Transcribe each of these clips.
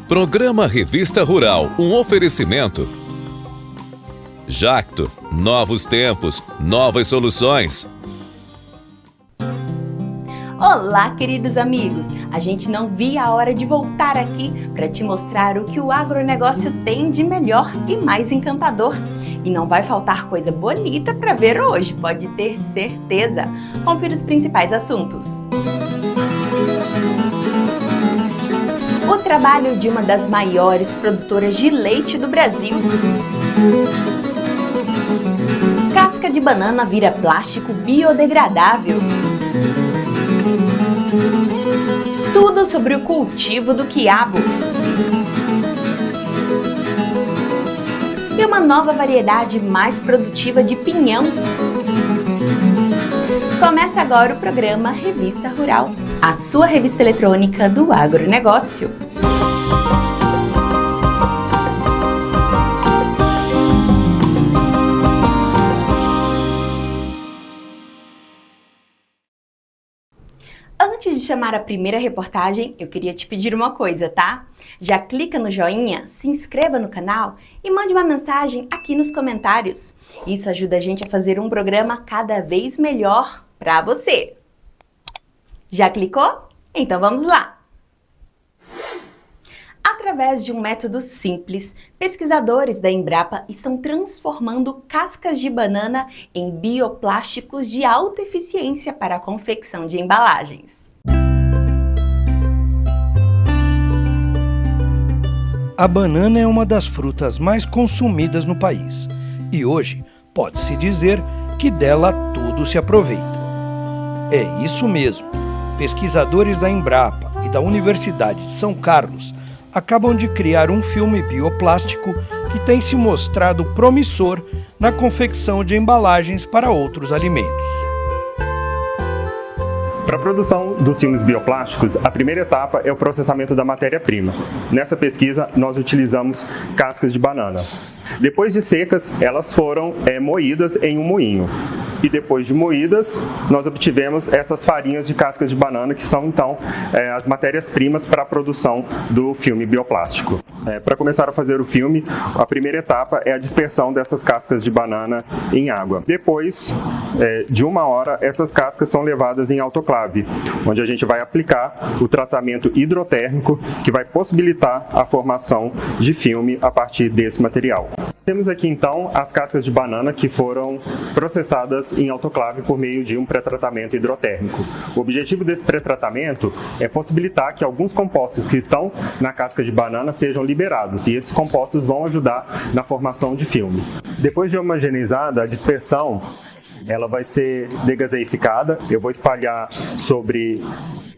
Programa Revista Rural, um oferecimento. Jacto, novos tempos, novas soluções. Olá, queridos amigos! A gente não via a hora de voltar aqui para te mostrar o que o agronegócio tem de melhor e mais encantador. E não vai faltar coisa bonita para ver hoje, pode ter certeza. Confira os principais assuntos. O trabalho de uma das maiores produtoras de leite do Brasil. Casca de banana vira plástico biodegradável. Tudo sobre o cultivo do quiabo. E uma nova variedade mais produtiva de pinhão. Começa agora o programa Revista Rural, a sua revista eletrônica do agronegócio. Antes de chamar a primeira reportagem, eu queria te pedir uma coisa, tá? Já clica no joinha, se inscreva no canal e mande uma mensagem aqui nos comentários. Isso ajuda a gente a fazer um programa cada vez melhor para você. Já clicou? Então vamos lá! Através de um método simples, pesquisadores da Embrapa estão transformando cascas de banana em bioplásticos de alta eficiência para a confecção de embalagens. A banana é uma das frutas mais consumidas no país e hoje pode-se dizer que dela tudo se aproveita. É isso mesmo. Pesquisadores da Embrapa e da Universidade de São Carlos acabam de criar um filme bioplástico que tem se mostrado promissor na confecção de embalagens para outros alimentos. Para a produção dos filmes bioplásticos, a primeira etapa é o processamento da matéria-prima. Nessa pesquisa, nós utilizamos cascas de banana. Depois de secas, elas foram moídas em um moinho. E depois de moídas, nós obtivemos essas farinhas de cascas de banana, que são então as matérias-primas para a produção do filme bioplástico. Para começar a fazer o filme, a primeira etapa é a dispersão dessas cascas de banana em água. Depois de 1 hora, essas cascas são levadas em autoclave, onde a gente vai aplicar o tratamento hidrotérmico, que vai possibilitar a formação de filme a partir desse material. Temos aqui então as cascas de banana que foram processadas em autoclave por meio de um pré-tratamento hidrotérmico. O objetivo desse pré-tratamento é possibilitar que alguns compostos que estão na casca de banana sejam liberados, e esses compostos vão ajudar na formação de filme. Depois de homogeneizada, a dispersão ela vai ser degaseificada. Eu vou espalhar sobre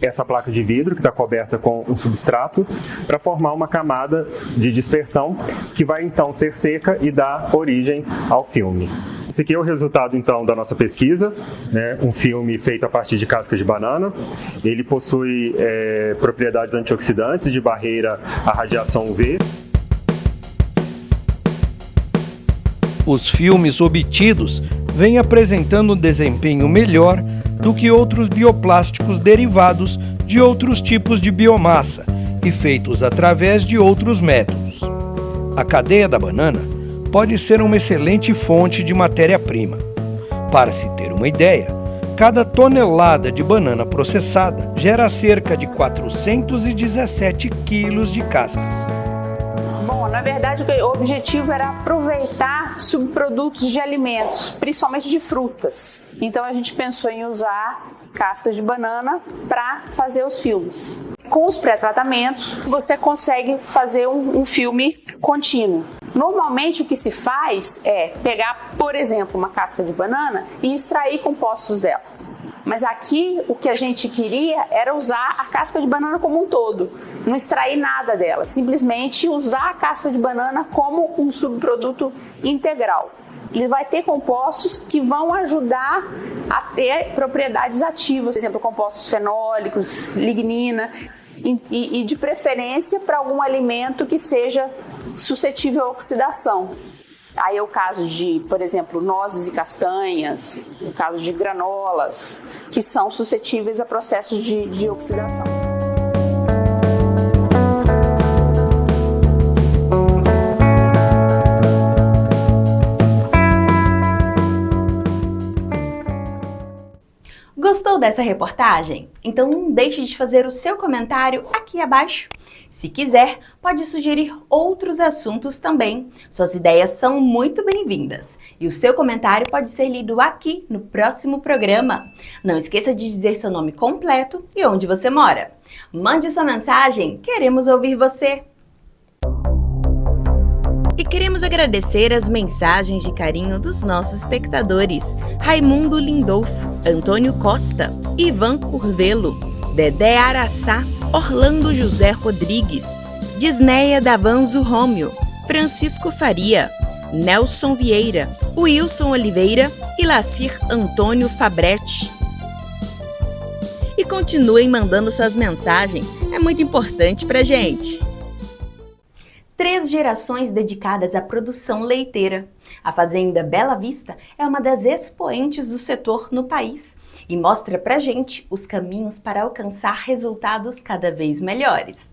essa placa de vidro que está coberta com um substrato para formar uma camada de dispersão que vai então ser seca e dar origem ao filme. Esse aqui é o resultado então da nossa pesquisa, né? Um filme feito a partir de casca de banana. Ele possui propriedades antioxidantes de barreira à radiação UV. Os filmes obtidos vêm apresentando um desempenho melhor do que outros bioplásticos derivados de outros tipos de biomassa e feitos através de outros métodos. A cadeia da banana pode ser uma excelente fonte de matéria-prima. Para se ter uma ideia, cada tonelada de banana processada gera cerca de 417 quilos de cascas. Bom, na verdade o objetivo era aproveitar subprodutos de alimentos, principalmente de frutas. Então a gente pensou em usar cascas de banana para fazer os filmes. Com os pré-tratamentos, você consegue fazer um filme contínuo. Normalmente o que se faz é pegar, por exemplo, uma casca de banana e extrair compostos dela. Mas aqui o que a gente queria era usar a casca de banana como um todo, não extrair nada dela, simplesmente usar a casca de banana como um subproduto integral. Ele vai ter compostos que vão ajudar a ter propriedades ativas, por exemplo, compostos fenólicos, lignina, e de preferência para algum alimento que seja suscetível à oxidação. Aí é o caso de, por exemplo, nozes e castanhas, o caso de granolas, que são suscetíveis a processos de oxidação. Gostou dessa reportagem? Então não deixe de fazer o seu comentário aqui abaixo. Se quiser, pode sugerir outros assuntos também. Suas ideias são muito bem-vindas. E o seu comentário pode ser lido aqui no próximo programa. Não esqueça de dizer seu nome completo e onde você mora. Mande sua mensagem, queremos ouvir você! E queremos agradecer as mensagens de carinho dos nossos espectadores: Raimundo Lindolfo, Antônio Costa, Ivan Curvelo, Dedé Araçá, Orlando José Rodrigues, Disneia Davanzo Rômio, Francisco Faria, Nelson Vieira, Wilson Oliveira e Lacir Antônio Fabretti. E continuem mandando suas mensagens, é muito importante pra gente. 3 gerações dedicadas à produção leiteira. A Fazenda Bela Vista é uma das expoentes do setor no país e mostra pra gente os caminhos para alcançar resultados cada vez melhores.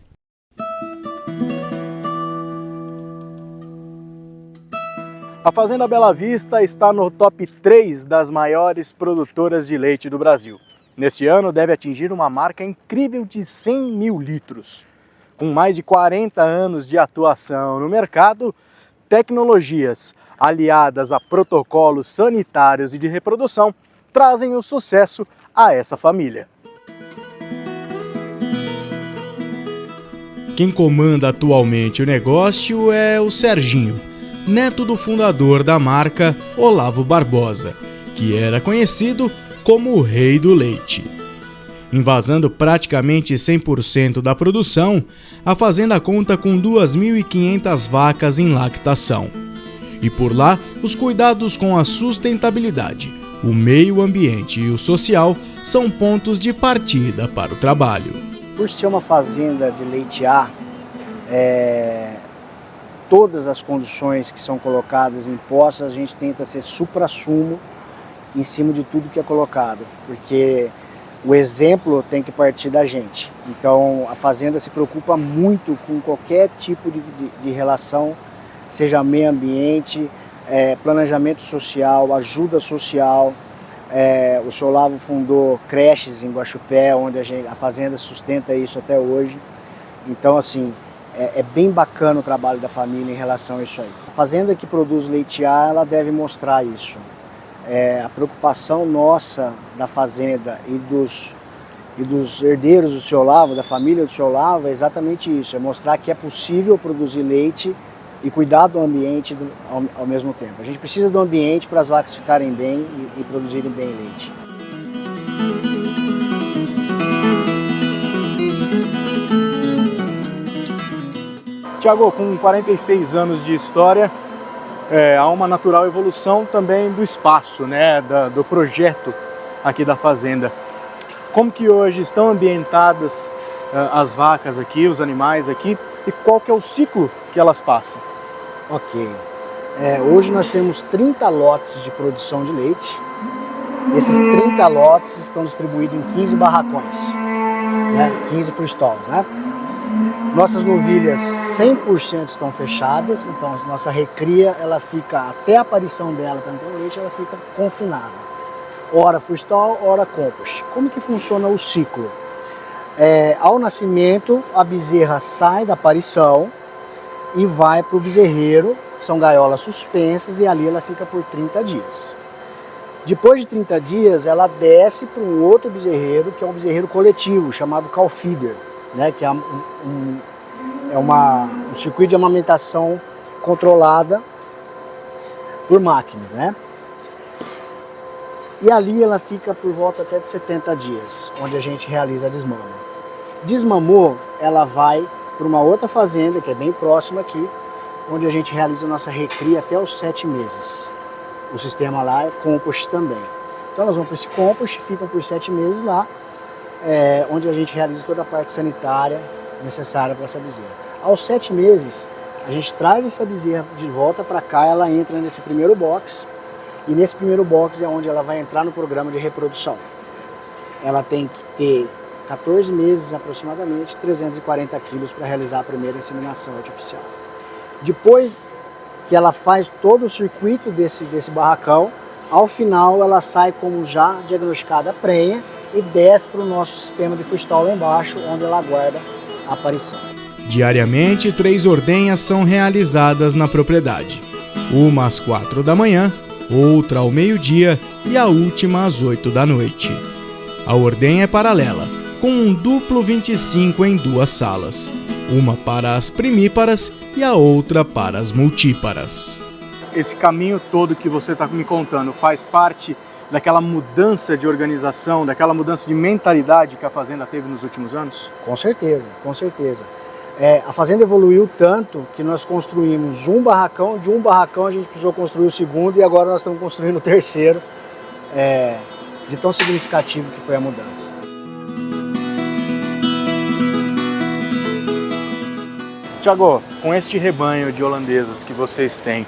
A Fazenda Bela Vista está no top 3 das maiores produtoras de leite do Brasil. Nesse ano deve atingir uma marca incrível de 100 mil litros. Com mais de 40 anos de atuação no mercado, tecnologias aliadas a protocolos sanitários e de reprodução trazem o sucesso a essa família. Quem comanda atualmente o negócio é o Serginho, neto do fundador da marca, Olavo Barbosa, que era conhecido como o Rei do Leite. Invasando praticamente 100% da produção, a fazenda conta com 2.500 vacas em lactação. E por lá, os cuidados com a sustentabilidade, o meio ambiente e o social são pontos de partida para o trabalho. Por ser uma fazenda de leitear, todas as condições que são colocadas em postos, a gente tenta ser suprassumo em cima de tudo que é colocado, porque o exemplo tem que partir da gente. Então a fazenda se preocupa muito com qualquer tipo de relação, seja meio ambiente, planejamento social, ajuda social. O Sr. Olavo fundou creches em Guaxupé, onde a fazenda sustenta isso até hoje. Então assim, é bem bacana o trabalho da família em relação a isso aí. A fazenda que produz leitear, ela deve mostrar isso. A preocupação nossa da fazenda e dos herdeiros do Sr. Olavo, da família do Sr. Olavo, é exatamente isso, é mostrar que é possível produzir leite e cuidar do ambiente ao mesmo tempo. A gente precisa do ambiente para as vacas ficarem bem e produzirem bem leite. Tiago, com 46 anos de história, há uma natural evolução também do espaço, né, do projeto aqui da fazenda. Como que hoje estão ambientadas as vacas aqui, os animais aqui, e qual que é o ciclo que elas passam? Ok. Hoje nós temos 30 lotes de produção de leite. Esses 30 lotes estão distribuídos em 15 barracões, né, 15 freestalls, né? Nossas novilhas 100% estão fechadas, então a nossa recria, ela fica, até a aparição dela para entrar no leite, ela fica confinada. Ora freestall, ora compost. Como que funciona o ciclo? Ao nascimento, a bezerra sai da aparição e vai para o bezerreiro, são gaiolas suspensas, e ali ela fica por 30 dias. Depois de 30 dias, ela desce para um outro bezerreiro, que é um bezerreiro coletivo, chamado cow feeder, né, que é um circuito de amamentação controlada por máquinas, né? E ali ela fica por volta até de 70 dias, onde a gente realiza a desmama. Desmamou, ela vai para uma outra fazenda, que é bem próxima aqui, onde a gente realiza a nossa recria até os 7 meses. O sistema lá é compost também. Então elas vão para esse compost, ficam por 7 meses lá, onde a gente realiza toda a parte sanitária necessária para essa bezerra. Aos 7 meses, a gente traz essa bezerra de volta para cá, ela entra nesse primeiro box, e nesse primeiro box é onde ela vai entrar no programa de reprodução. Ela tem que ter 14 meses aproximadamente, 340 quilos para realizar a primeira inseminação artificial. Depois que ela faz todo o circuito desse barracão, ao final ela sai como já diagnosticada prenha, e desce para o nosso sistema de freestyle lá embaixo, onde ela aguarda a aparição. Diariamente, 3 ordenhas são realizadas na propriedade. Uma às 4 da manhã, outra ao meio-dia e a última às 8 da noite. A ordenha é paralela, com um duplo 25 em 2 salas. Uma para as primíparas e a outra para as multíparas. Esse caminho todo que você está me contando faz parte daquela mudança de organização, daquela mudança de mentalidade que a Fazenda teve nos últimos anos? Com certeza, com certeza. A Fazenda evoluiu tanto que nós construímos um barracão, de um barracão a gente precisou construir o segundo e agora nós estamos construindo o terceiro, de tão significativo que foi a mudança. Tiago, com este rebanho de holandesas que vocês têm,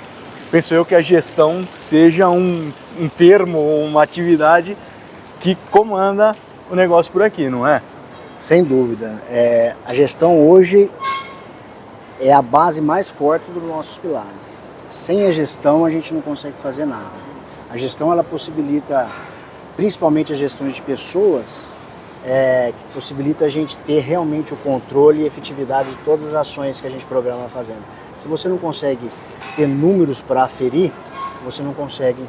penso eu que a gestão seja um termo, uma atividade que comanda o negócio por aqui, não é? Sem dúvida. A gestão hoje é a base mais forte dos nossos pilares. Sem a gestão a gente não consegue fazer nada. A gestão ela possibilita, principalmente as gestões de pessoas, que possibilita a gente ter realmente o controle e efetividade de todas as ações que a gente programa na Fazenda. Se você não consegue ter números para aferir, você não consegue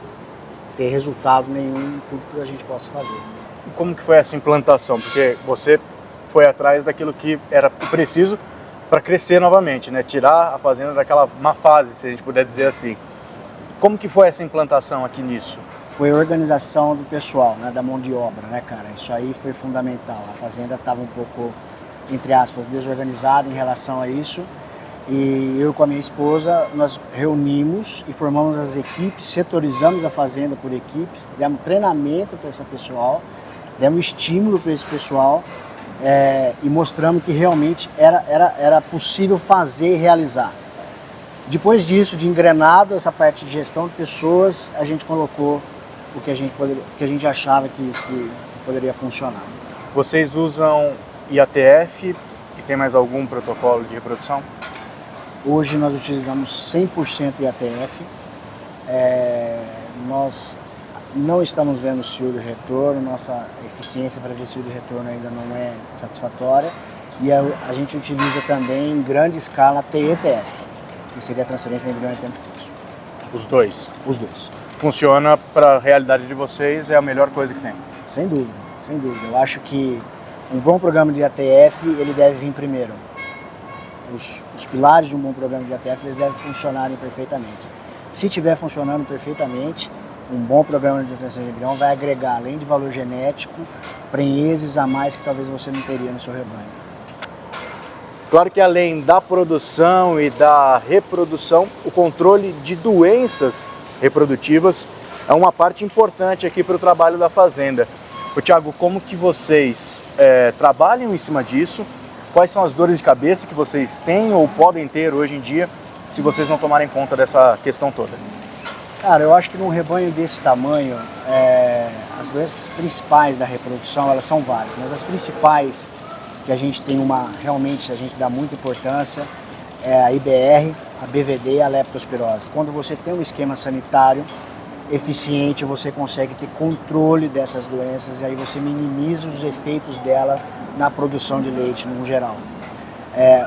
ter resultado nenhum em tudo que a gente possa fazer. E como que foi essa implantação? Porque você foi atrás daquilo que era preciso para crescer novamente, né? Tirar a Fazenda daquela má fase, se a gente puder dizer assim. Como que foi essa implantação aqui nisso? Foi a organização do pessoal, né, da mão de obra, né, cara? Isso aí foi fundamental. A Fazenda estava um pouco, entre aspas, desorganizada em relação a isso. E eu com a minha esposa, nós reunimos e formamos as equipes, setorizamos a Fazenda por equipes, demos treinamento para esse pessoal, demos estímulo para esse pessoal e mostramos que realmente era possível fazer e realizar. Depois disso, de engrenado, essa parte de gestão de pessoas, a gente colocou o que a gente achava que poderia funcionar. Vocês usam IATF e tem mais algum protocolo de reprodução? Hoje nós utilizamos 100% IATF. Nós não estamos vendo cio de retorno, nossa eficiência para ver cio de retorno ainda não é satisfatória. E a gente utiliza também em grande escala TETF, que seria a transferência de embrião em tempo fixo. Os dois? Os dois. Funciona para a realidade de vocês, é a melhor coisa que tem? Sem dúvida, sem dúvida. Eu acho que um bom programa de IATF, ele deve vir primeiro. Os pilares de um bom programa de IATF, eles devem funcionarem perfeitamente. Se estiver funcionando perfeitamente, um bom programa de transferência de embrião vai agregar, além de valor genético, prenheses a mais que talvez você não teria no seu rebanho. Claro que além da produção e da reprodução, o controle de doenças reprodutivas é uma parte importante aqui para o trabalho da Fazenda. Tiago, como que vocês trabalham em cima disso? Quais são as dores de cabeça que vocês têm ou podem ter hoje em dia se vocês não tomarem conta dessa questão toda? Cara, eu acho que num rebanho desse tamanho, as doenças principais da reprodução, elas são várias, mas as principais que a gente tem realmente a gente dá muita importância é a IBR, a BVD e a leptospirose. Quando você tem um esquema sanitário eficiente, você consegue ter controle dessas doenças e aí você minimiza os efeitos dela na produção de leite no geral.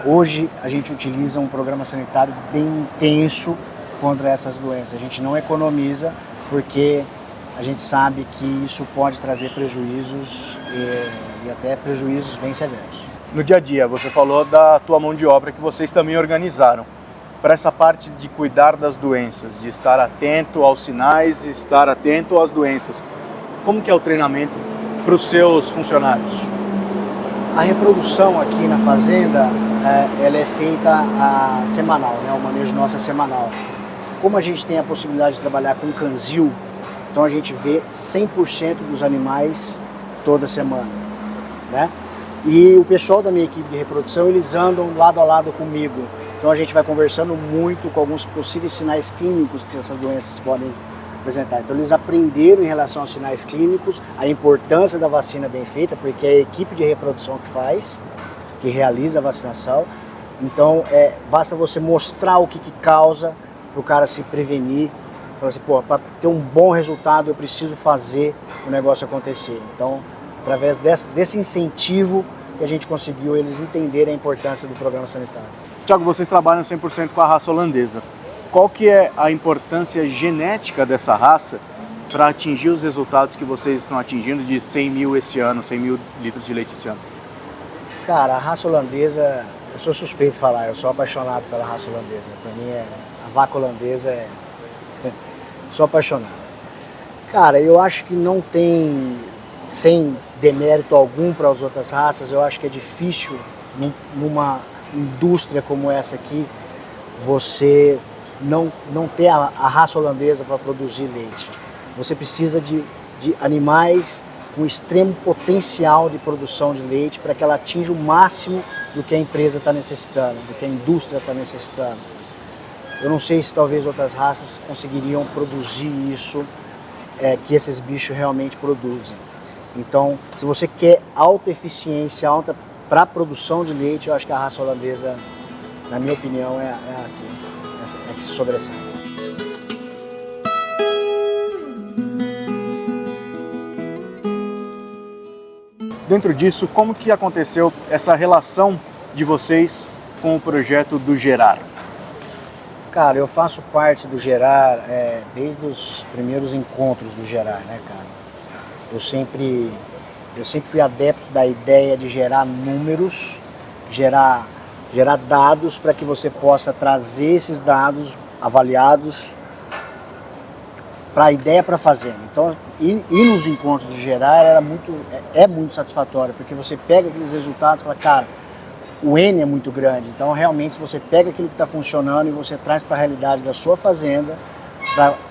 Hoje a gente utiliza um programa sanitário bem intenso contra essas doenças. A gente não economiza porque a gente sabe que isso pode trazer prejuízos e até prejuízos bem severos. No dia a dia, você falou da tua mão de obra que vocês também organizaram. Para essa parte de cuidar das doenças, de estar atento aos sinais, estar atento às doenças, como que é o treinamento para os seus funcionários? A reprodução aqui na Fazenda, ela é feita semanal, né? O manejo nosso é semanal. Como a gente tem a possibilidade de trabalhar com canzil, então a gente vê 100% dos animais toda semana, né? E o pessoal da minha equipe de reprodução, eles andam lado a lado comigo. Então a gente vai conversando muito com alguns possíveis sinais clínicos que essas doenças podem apresentar. Então eles aprenderam em relação aos sinais clínicos, a importância da vacina bem feita, porque é a equipe de reprodução que realiza a vacinação. Então basta você mostrar o que causa para o cara se prevenir. Falar assim, para ter um bom resultado eu preciso fazer o negócio acontecer. Então através desse incentivo que a gente conseguiu eles entenderem a importância do programa sanitário. Tiago, vocês trabalham 100% com a raça holandesa. Qual que é a importância genética dessa raça para atingir os resultados que vocês estão atingindo de 100 mil esse ano, 100 mil litros de leite esse ano? Cara, a raça holandesa, eu sou suspeito de falar, eu sou apaixonado pela raça holandesa. Para mim, a vaca holandesa sou apaixonado. Cara, eu acho que não tem, sem demérito algum para as outras raças, eu acho que é difícil numa indústria como essa aqui, você não ter a raça holandesa para produzir leite. Você precisa de animais com extremo potencial de produção de leite para que ela atinja o máximo do que a empresa está necessitando, do que a indústria está necessitando. Eu não sei se talvez outras raças conseguiriam produzir isso que esses bichos realmente produzem. Então, se você quer alta eficiência, alta para a produção de leite, eu acho que a raça holandesa, na minha opinião, é a que se sobressai. Dentro disso, como que aconteceu essa relação de vocês com o projeto do Gerar? Cara, eu faço parte do Gerar desde os primeiros encontros do Gerar, né, cara? Eu sempre fui adepto da ideia de gerar números, gerar dados para que você possa trazer esses dados avaliados para a ideia para a fazenda. Então, ir nos encontros do Gerar é muito satisfatório, porque você pega aqueles resultados e fala, cara, o N é muito grande. Então, realmente, se você pega aquilo que está funcionando e você traz para a realidade da sua fazenda,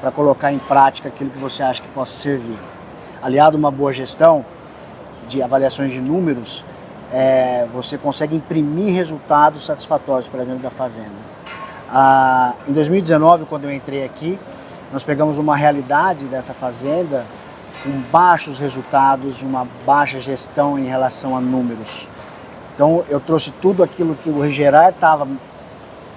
para colocar em prática aquilo que você acha que possa servir. Aliado a uma boa gestão de avaliações de números, você consegue imprimir resultados satisfatórios para dentro da fazenda. Em 2019, quando eu entrei aqui, nós pegamos uma realidade dessa fazenda com baixos resultados, uma baixa gestão em relação a números. Então eu trouxe tudo aquilo que o Gerar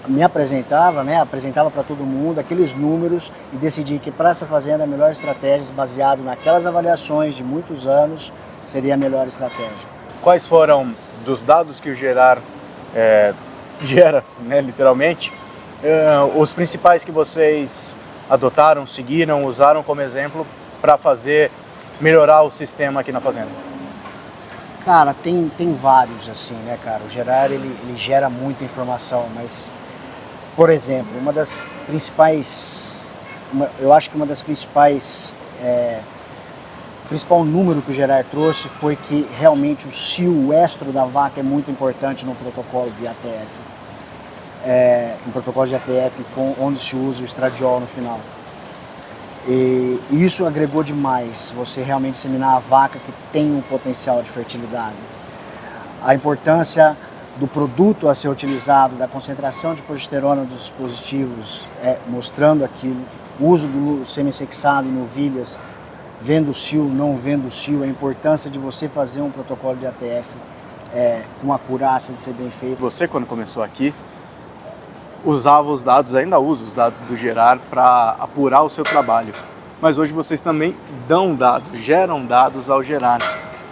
me apresentava, né? Apresentava para todo mundo, aqueles números, e decidi que para essa fazenda a melhor estratégia, baseado naquelas avaliações de muitos anos, seria a melhor estratégia. Quais foram, dos dados que o Gerar gera, né, literalmente, os principais que vocês adotaram, seguiram, usaram como exemplo para melhorar o sistema aqui na fazenda? Cara, tem vários assim, né, cara? O Gerar, ele gera muita informação, mas, por exemplo, eu acho que uma das principais, o principal número que o Gerar trouxe foi que realmente o cio, o estro da vaca é muito importante no protocolo de ATF. Um protocolo de ATF onde se usa o estradiol no final. E isso agregou demais, você realmente inseminar a vaca que tem um potencial de fertilidade. A importância do produto a ser utilizado, da concentração de progesterona dos dispositivos, mostrando aquilo, o uso do semissexado em novilhas, vendo o cio, não vendo o cio, a importância de você fazer um protocolo de ATF com acurácia, de ser bem feito. Você, quando começou aqui, usava os dados, ainda usa os dados do Gerar para apurar o seu trabalho. Mas hoje vocês também dão dados, geram dados ao Gerar.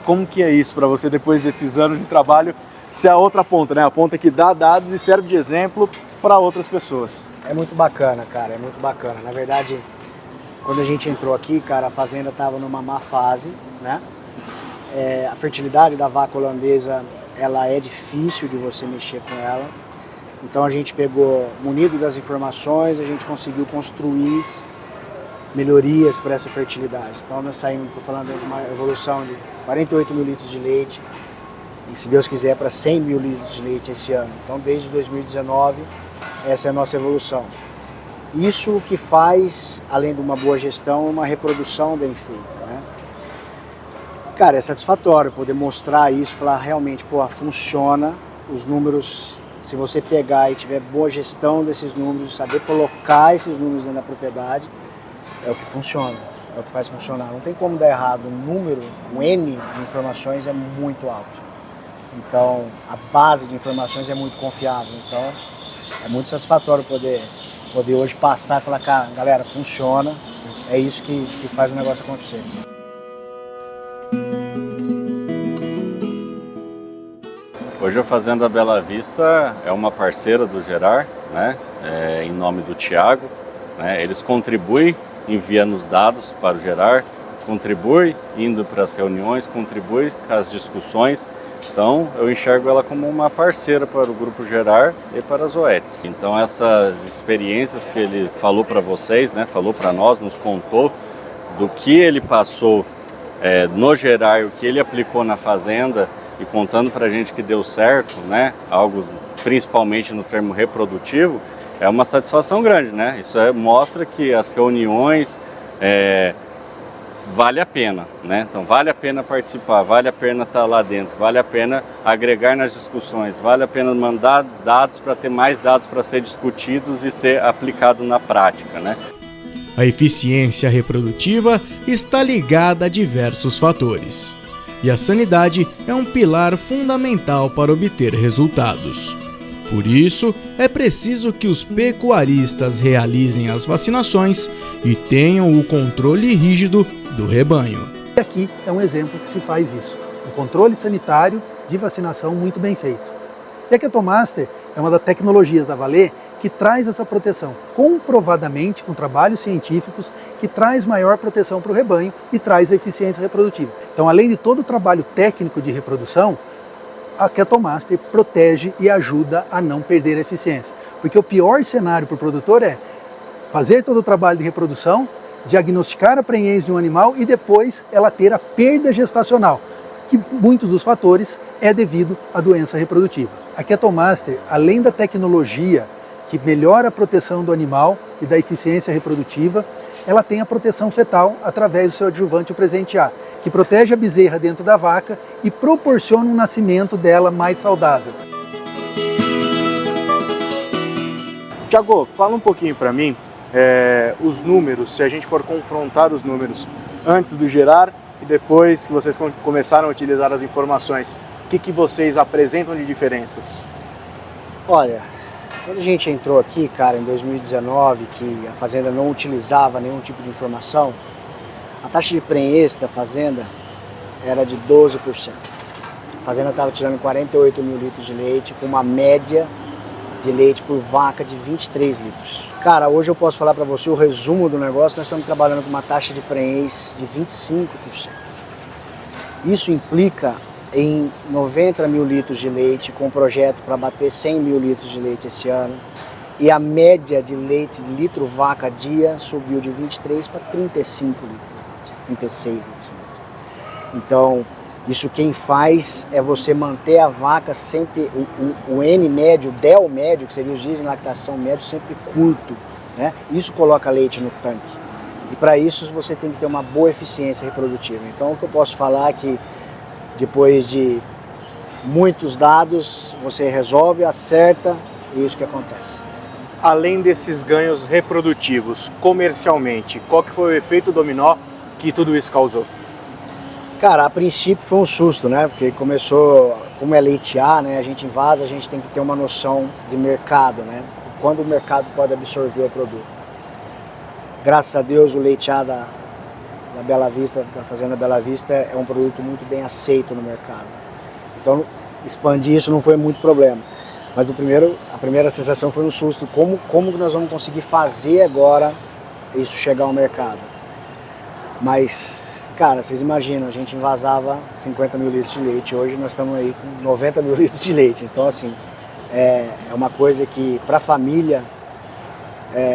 Como que é isso para você, depois desses anos de trabalho, ser a outra ponta, né? A ponta que dá dados e serve de exemplo para outras pessoas? É muito bacana, cara, é muito bacana. Na verdade, quando a gente entrou aqui, cara, a fazenda estava numa má fase, né? A fertilidade da vaca holandesa, ela é difícil de você mexer com ela. Então a gente pegou, munido das informações, a gente conseguiu construir melhorias para essa fertilidade. Então nós saímos, estou falando de uma evolução de 48 mil litros de leite, e se Deus quiser para 100 mil litros de leite esse ano. Então desde 2019, essa é a nossa evolução. Isso que faz, além de uma boa gestão, uma reprodução bem feita, né? Cara, é satisfatório poder mostrar isso, falar realmente, pô, funciona, os números. Se você pegar e tiver boa gestão desses números, saber colocar esses números dentro da propriedade, é o que funciona, é o que faz funcionar. Não tem como dar errado. O número, o N de informações é muito alto. Então, a base de informações é muito confiável. Então, é muito satisfatório poder hoje passar e falar, cara, galera, funciona. É isso que faz o negócio acontecer. Hoje a Fazenda Bela Vista é uma parceira do Gerar, né? Em nome do Thiago, né? Eles contribuem enviando os dados para o Gerar, contribui indo para as reuniões, contribui com as discussões. Então eu enxergo ela como uma parceira para o Grupo Gerar e para as OETs. Então essas experiências que ele falou para vocês, né? Falou para nós, nos contou do que ele passou no Gerar, o que ele aplicou na fazenda e contando para a gente que deu certo, né? Algo principalmente no termo reprodutivo, é uma satisfação grande, né? Isso mostra que as reuniões vale a pena, né? Então vale a pena participar, vale a pena estar lá dentro, vale a pena agregar nas discussões, vale a pena mandar dados para ter mais dados para ser discutidos e ser aplicado na prática, né? A eficiência reprodutiva está ligada a diversos fatores, e a sanidade é um pilar fundamental para obter resultados. Por isso, é preciso que os pecuaristas realizem as vacinações e tenham o controle rígido do rebanho. Aqui é um exemplo que se faz isso, um controle sanitário de vacinação muito bem feito. E a Ketomaster é uma das tecnologias da Vallée que traz essa proteção, comprovadamente com trabalhos científicos, que traz maior proteção para o rebanho e traz a eficiência reprodutiva. Então, além de todo o trabalho técnico de reprodução, a Ketomaster protege e ajuda a não perder a eficiência. Porque o pior cenário para o produtor é fazer todo o trabalho de reprodução, diagnosticar a prenhez de um animal e depois ela ter a perda gestacional, que muitos dos fatores é devido à doença reprodutiva. A Ketomaster, além da tecnologia que melhora a proteção do animal e da eficiência reprodutiva, ela tem a proteção fetal através do seu adjuvante, o Presente A, que protege a bezerra dentro da vaca e proporciona um nascimento dela mais saudável. Thiago, fala um pouquinho para mim os números, se a gente for confrontar os números antes do Gerar e depois que vocês começaram a utilizar as informações, o que vocês apresentam de diferenças? Olha, quando a gente entrou aqui, cara, em 2019, que a fazenda não utilizava nenhum tipo de informação, a taxa de prenhez da fazenda era de 12%. A fazenda estava tirando 48 mil litros de leite, com uma média de leite por vaca de 23 litros. Cara, hoje eu posso falar para você o resumo do negócio, nós estamos trabalhando com uma taxa de prenhez de 25%. Isso implica em 90 mil litros de leite, com um projeto para bater 100 mil litros de leite esse ano. E a média de leite litro vaca dia subiu de 23 para 35 litros, 36 litros. Então, isso quem faz é você manter a vaca sempre, o N médio, o DEL médio, que seria os dias em lactação médio, sempre curto, né? Isso coloca leite no tanque. E para isso você tem que ter uma boa eficiência reprodutiva. Então, o que eu posso falar é que depois de muitos dados, você resolve, acerta e isso que acontece. Além desses ganhos reprodutivos, comercialmente, qual que foi o efeito dominó que tudo isso causou? Cara, a princípio foi um susto, né? Porque começou, como é leite A, né? A gente invasa, a gente tem que ter uma noção de mercado, né? Quando o mercado pode absorver o produto. Graças a Deus, o leite A da Bela Vista, da Fazenda Bela Vista, é um produto muito bem aceito no mercado. Então, expandir isso não foi muito problema. Mas a primeira sensação foi um susto. Como que nós vamos conseguir fazer agora isso chegar ao mercado? Mas, cara, vocês imaginam, a gente envasava 50 mil litros de leite, hoje nós estamos aí com 90 mil litros de leite. Então, assim, é uma coisa que, para a família,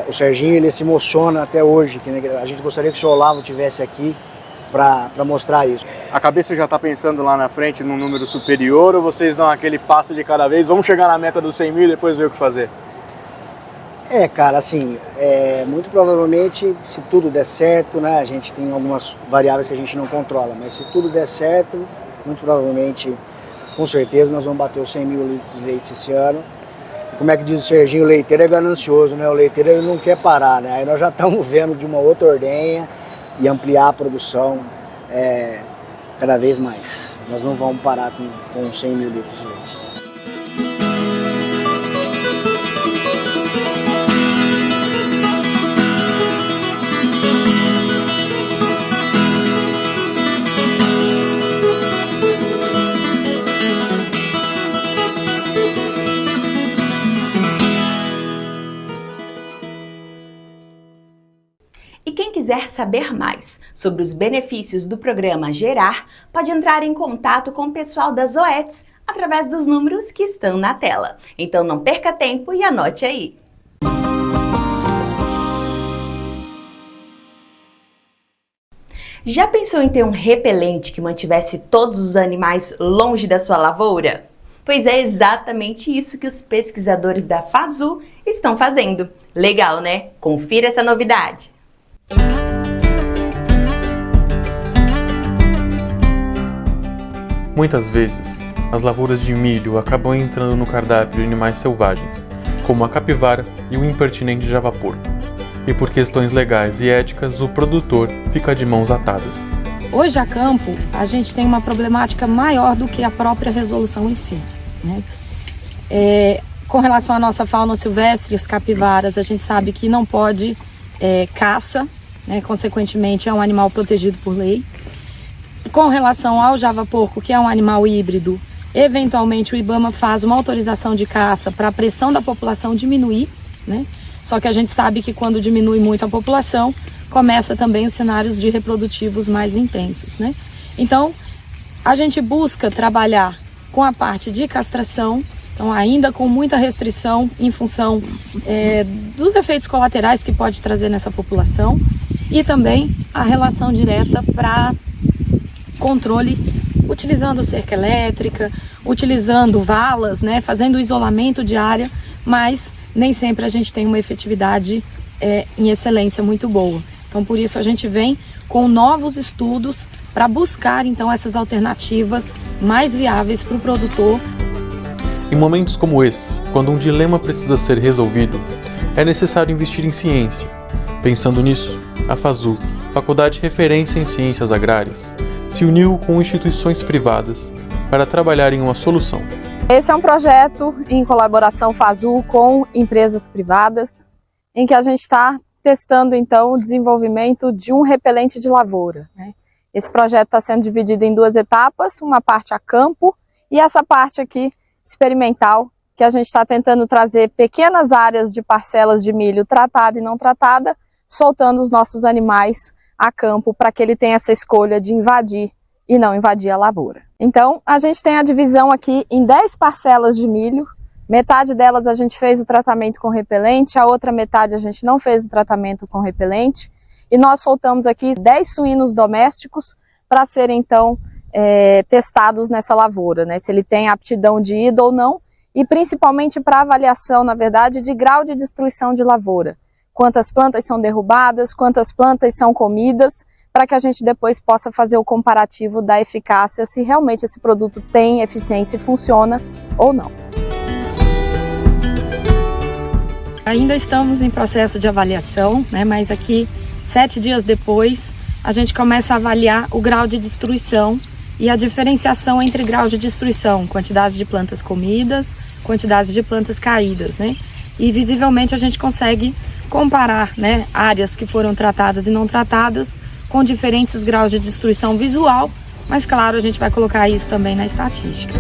o Serginho, ele se emociona até hoje, que a gente gostaria que o senhor Olavo estivesse aqui para mostrar isso. A cabeça já está pensando lá na frente num número superior ou vocês dão aquele passo de cada vez, vamos chegar na meta dos 100 mil e depois ver o que fazer? Cara, assim, muito provavelmente, se tudo der certo, né, a gente tem algumas variáveis que a gente não controla, mas se tudo der certo, muito provavelmente, com certeza, nós vamos bater os 100 mil litros de leite esse ano. Como é que diz o Serginho, o leiteiro é ganancioso, né? O leiteiro ele não quer parar, né? Aí nós já estamos vendo de uma outra ordenha e ampliar a produção cada vez mais. Nós não vamos parar com 100 mil litros de leite. quiser saber mais sobre os benefícios do programa Gerar, pode entrar em contato com o pessoal da Zoetis através dos números que estão na tela. Então não perca tempo e anote aí. Já pensou em ter um repelente que mantivesse todos os animais longe da sua lavoura? Pois é exatamente isso que os pesquisadores da FASU estão fazendo. Legal, né? Confira essa novidade! Muitas vezes, as lavouras de milho acabam entrando no cardápio de animais selvagens, como a capivara e o impertinente javaporco. E por questões legais e éticas, o produtor fica de mãos atadas. Hoje, a campo, a gente tem uma problemática maior do que a própria resolução em si, né? Com relação à nossa fauna silvestre, as capivaras, a gente sabe que não pode caça, né? Consequentemente, é um animal protegido por lei. Com relação ao javaporco, que é um animal híbrido, eventualmente o IBAMA faz uma autorização de caça para a pressão da população diminuir, né? Só que a gente sabe que quando diminui muito a população, começa também os cenários de reprodutivos mais intensos, né? Então, a gente busca trabalhar com a parte de castração, então ainda com muita restrição em função dos efeitos colaterais que pode trazer nessa população e também a relação direta para controle, utilizando cerca elétrica, utilizando valas, né? Fazendo o isolamento de área, mas nem sempre a gente tem uma efetividade em excelência muito boa. Então, por isso, a gente vem com novos estudos para buscar, então, essas alternativas mais viáveis para o produtor. Em momentos como esse, quando um dilema precisa ser resolvido, é necessário investir em ciência. Pensando nisso, a FASU, Faculdade Referência em Ciências Agrárias, se uniu com instituições privadas para trabalhar em uma solução. Esse é um projeto em colaboração FASU com empresas privadas, em que a gente está testando então o desenvolvimento de um repelente de lavoura, né? Esse projeto está sendo dividido em duas etapas, uma parte a campo e essa parte aqui experimental, que a gente está tentando trazer pequenas áreas de parcelas de milho tratada e não tratada, soltando os nossos animais a campo para que ele tenha essa escolha de invadir e não invadir a lavoura. Então, a gente tem a divisão aqui em 10 parcelas de milho, metade delas a gente fez o tratamento com repelente, a outra metade a gente não fez o tratamento com repelente, e nós soltamos aqui 10 suínos domésticos para serem, então, testados nessa lavoura, né? Se ele tem aptidão de ida ou não, e principalmente para avaliação, na verdade, de grau de destruição de lavoura. Quantas plantas são derrubadas, quantas plantas são comidas, para que a gente depois possa fazer o comparativo da eficácia, se realmente esse produto tem eficiência e funciona ou não. Ainda estamos em processo de avaliação, né? Mas aqui, 7 dias depois, a gente começa a avaliar o grau de destruição e a diferenciação entre graus de destruição, quantidade de plantas comidas, quantidade de plantas caídas, né? E visivelmente a gente consegue comparar, né, áreas que foram tratadas e não tratadas com diferentes graus de destruição visual, mas claro, a gente vai colocar isso também na estatística.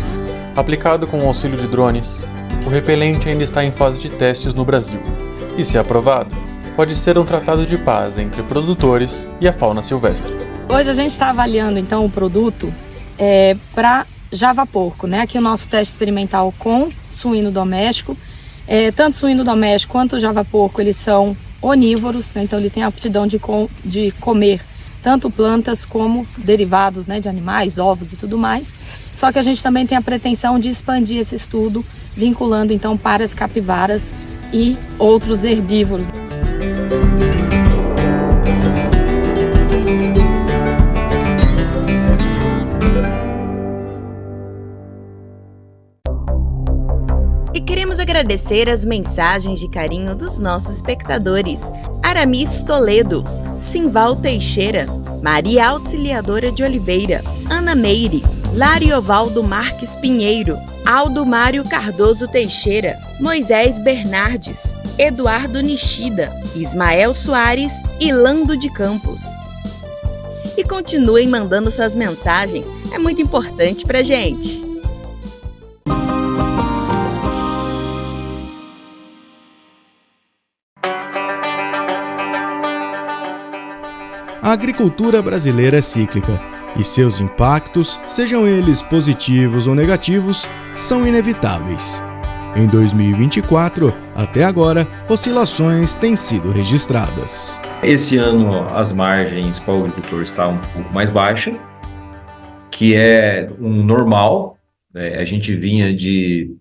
Aplicado com o auxílio de drones, o repelente ainda está em fase de testes no Brasil e, se aprovado, pode ser um tratado de paz entre produtores e a fauna silvestre. Hoje a gente está avaliando então o produto para javaporco, né? Aqui o nosso teste experimental com suíno doméstico. Tanto suíno doméstico quanto o javaporco, eles são onívoros, né? Então ele tem a aptidão de comer tanto plantas como derivados, né, de animais, ovos e tudo mais. Só que a gente também tem a pretensão de expandir esse estudo, vinculando então para as capivaras e outros herbívoros. E queremos agradecer as mensagens de carinho dos nossos espectadores. Aramis Toledo, Simval Teixeira, Maria Auxiliadora de Oliveira, Ana Meire, Lariovaldo Marques Pinheiro, Aldo Mário Cardoso Teixeira, Moisés Bernardes, Eduardo Nishida, Ismael Soares e Lando de Campos. E continuem mandando suas mensagens, é muito importante pra gente. A agricultura brasileira é cíclica e seus impactos, sejam eles positivos ou negativos, são inevitáveis. Em 2024, até agora, oscilações têm sido registradas. Esse ano as margens para o agricultor estão um pouco mais baixas, que é um normal. A gente vinha de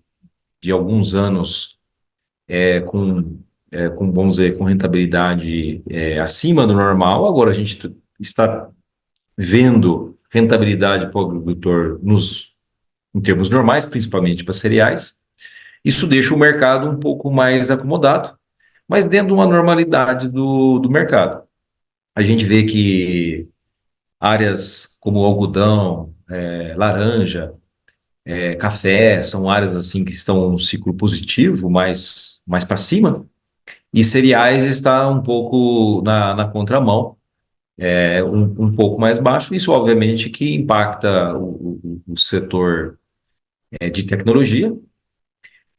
alguns anos vamos dizer, com rentabilidade acima do normal. Agora a gente está vendo rentabilidade para o agricultor em termos normais, principalmente para cereais. Isso deixa o mercado um pouco mais acomodado, mas dentro de uma normalidade do mercado. A gente vê que áreas como algodão, laranja, café, são áreas assim que estão no ciclo positivo, mais para cima, e cereais está um pouco na contramão, um pouco mais baixo. Isso, obviamente, que impacta o setor de tecnologia,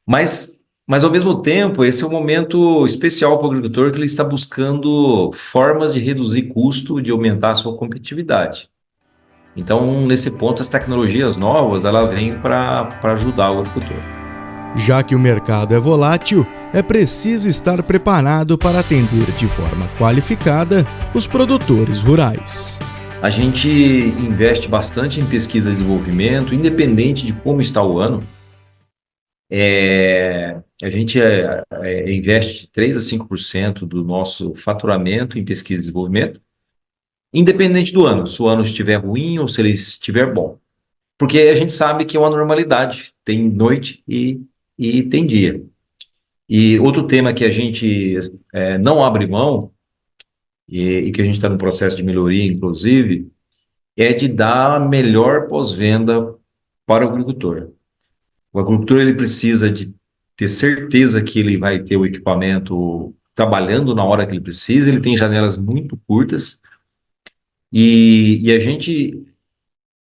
mas ao mesmo tempo, esse é um momento especial para o agricultor, que ele está buscando formas de reduzir custo, de aumentar a sua competitividade. Então, nesse ponto, as tecnologias novas, ela vêm para ajudar o agricultor. Já que o mercado é volátil, é preciso estar preparado para atender de forma qualificada os produtores rurais. A gente investe bastante em pesquisa e desenvolvimento, independente de como está o ano. A gente investe de 3 a 5% do nosso faturamento em pesquisa e desenvolvimento, independente do ano, se o ano estiver ruim ou se ele estiver bom. Porque a gente sabe que é uma normalidade, tem noite e tem dia. E outro tema que a gente não abre mão, e que a gente está no processo de melhoria, inclusive, é de dar a melhor pós-venda para o agricultor. O agricultor, ele precisa de ter certeza que ele vai ter o equipamento trabalhando na hora que ele precisa. Ele tem janelas muito curtas, e a gente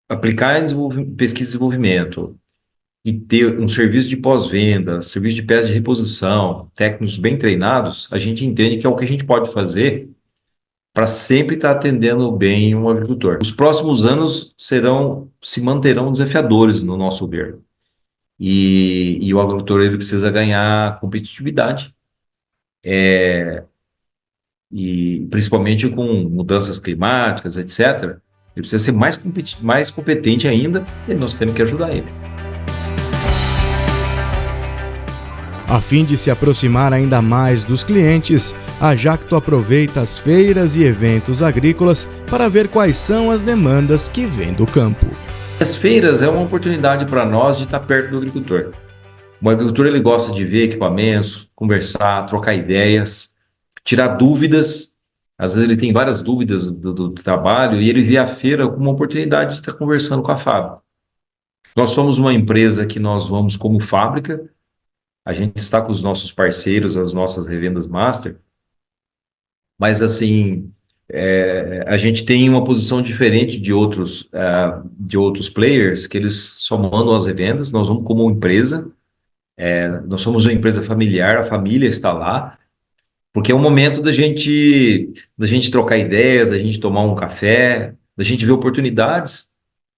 aplicar em pesquisa e desenvolvimento e ter um serviço de pós-venda, serviço de peças de reposição, técnicos bem treinados, a gente entende que é o que a gente pode fazer para sempre estar atendendo bem um agricultor. Os próximos anos se manterão desafiadores no nosso ver. E o agricultor, ele precisa ganhar competitividade, e principalmente com mudanças climáticas, etc. Ele precisa ser mais competente ainda, e nós temos que ajudar ele. A fim de se aproximar ainda mais dos clientes, a Jacto aproveita as feiras e eventos agrícolas para ver quais são as demandas que vêm do campo. As feiras é uma oportunidade para nós de estar perto do agricultor. O agricultor, ele gosta de ver equipamentos, conversar, trocar ideias, tirar dúvidas. Às vezes ele tem várias dúvidas do trabalho, e ele vê a feira como uma oportunidade de estar conversando com a fábrica. Nós somos uma empresa que nós vamos como fábrica. A gente está com os nossos parceiros, as nossas revendas master, mas assim, a gente tem uma posição diferente de outros players, que eles só mandam as revendas. Nós vamos como empresa, nós somos uma empresa familiar, a família está lá, porque é um momento da gente trocar ideias, da gente tomar um café, da gente ver oportunidades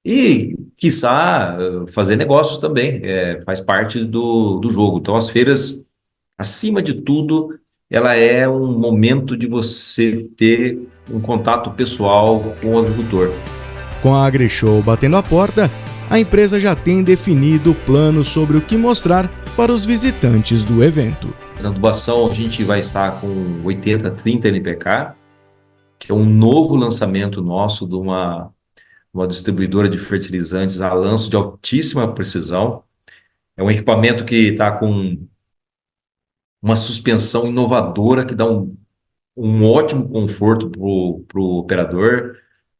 e, quiçá, fazer negócios também, faz parte do jogo. Então, as feiras, acima de tudo, ela é um momento de você ter um contato pessoal com o agricultor. Com a AgriShow batendo a porta, a empresa já tem definido planos sobre o que mostrar para os visitantes do evento. Na adubação, a gente vai estar com 8030 NPK, que é um novo lançamento nosso de uma distribuidora de fertilizantes a lanço de altíssima precisão. É um equipamento que está com uma suspensão inovadora, que dá um ótimo conforto para o operador,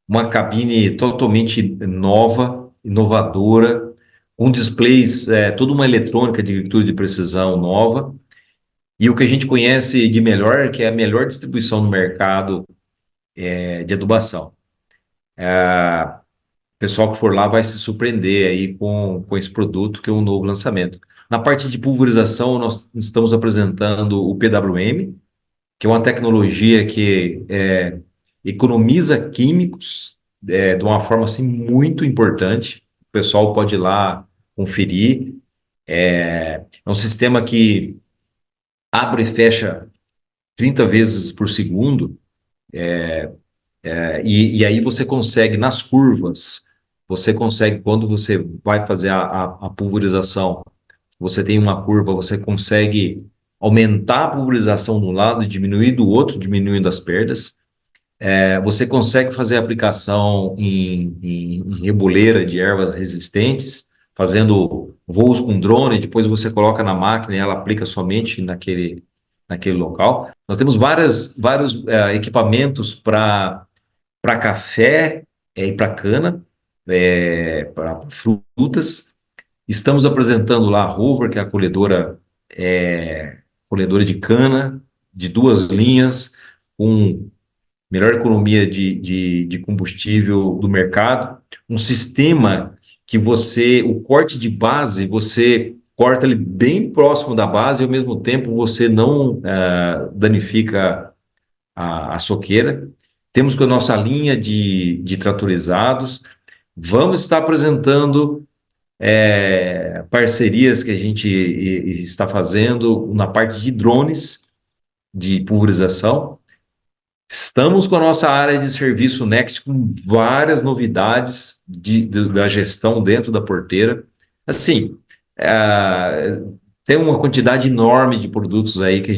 uma cabine totalmente nova, inovadora, com displays, toda uma eletrônica de agricultura de precisão nova, e o que a gente conhece de melhor, que é a melhor distribuição no mercado de adubação. O pessoal que for lá vai se surpreender aí com esse produto, que é um novo lançamento. Na parte de pulverização, nós estamos apresentando o PWM, que é uma tecnologia que economiza químicos de uma forma assim, muito importante. O pessoal pode ir lá conferir. É um sistema que abre e fecha 30 vezes por segundo, e aí você consegue, nas curvas, você consegue, quando você vai fazer a pulverização, você tem uma curva, você consegue aumentar a pulverização de um lado e diminuir do outro, diminuindo as perdas. Você consegue fazer aplicação em reboleira de ervas resistentes, fazendo voos com drone, depois você coloca na máquina e ela aplica somente naquele local. Nós temos vários equipamentos para café e para cana, para frutas. Estamos apresentando lá a Rover, que é a colhedora de cana, de 2 linhas, com melhor economia de combustível do mercado, um sistema que o corte de base, você corta ele bem próximo da base e ao mesmo tempo você não danifica a soqueira. Temos com a nossa linha de tratorizados. Vamos estar apresentando parcerias que a gente está fazendo na parte de drones de pulverização. Estamos com a nossa área de serviço Next com várias novidades da gestão dentro da porteira. Assim, tem uma quantidade enorme de produtos aí que a